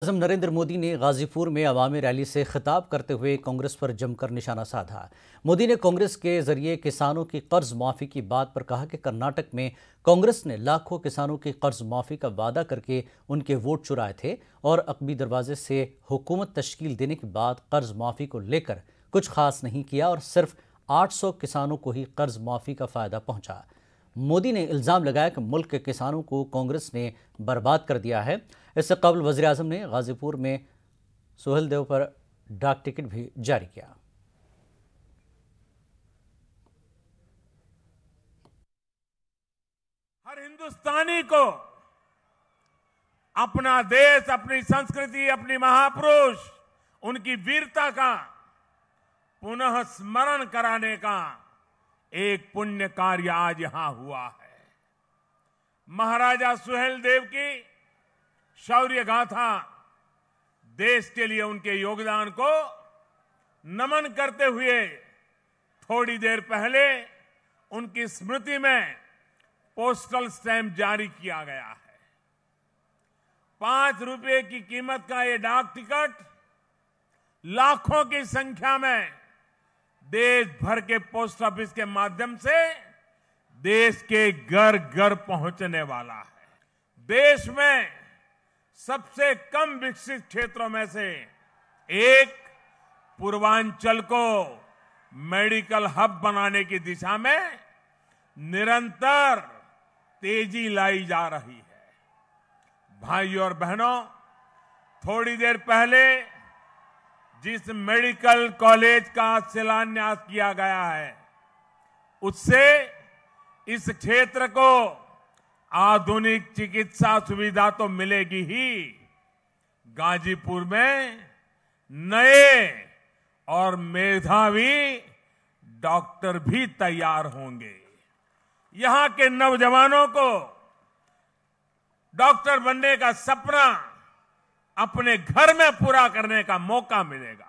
आज़म नरेंद्र मोदी ने गाजीपुर में अवामी रैली से खिताब करते हुए कांग्रेस पर जमकर निशाना साधा। मोदी ने कांग्रेस के जरिए किसानों की कर्ज माफी की बात पर कहा कि कर्नाटक में कांग्रेस ने लाखों किसानों की कर्ज माफी का वादा करके उनके वोट चुराए थे और अकबी दरवाजे से हुकूमत तश्कील देने के बाद कर्ज माफी को लेकर कुछ खास नहीं किया और सिर्फ 800 किसानों को ही कर्ज माफी का फायदा पहुंचा। मोदी ने इल्ज़ाम लगाया कि मुल्क के किसानों को कांग्रेस ने बर्बाद कर दिया है। इससे कबल वज़ीर आज़म ने गाजीपुर में सुहेलदेव पर डाक टिकट भी जारी किया। हर हिंदुस्तानी को अपना देश, अपनी संस्कृति, अपनी महापुरुष, उनकी वीरता का पुनः स्मरण कराने का एक पुण्य कार्य आज यहां हुआ है। महाराजा सुहेलदेव की शौर्य गाथा, देश के लिए उनके योगदान को नमन करते हुए थोड़ी देर पहले उनकी स्मृति में पोस्टल स्टैंप जारी किया गया है। 5 रुपए की कीमत का ये डाक टिकट लाखों की संख्या में देश भर के पोस्ट ऑफिस के माध्यम से देश के घर घर पहुंचने वाला है। देश में सबसे कम विकसित क्षेत्रों में से एक पूर्वांचल को मेडिकल हब बनाने की दिशा में निरंतर तेजी लाई जा रही है। भाइयों और बहनों, थोड़ी देर पहले जिस मेडिकल कॉलेज का शिलान्यास किया गया है, उससे इस क्षेत्र को आधुनिक चिकित्सा सुविधा तो मिलेगी ही, गाजीपुर में नए और मेधावी डॉक्टर भी तैयार होंगे। यहां के नौजवानों को डॉक्टर बनने का सपना अपने घर में पूरा करने का मौका मिलेगा।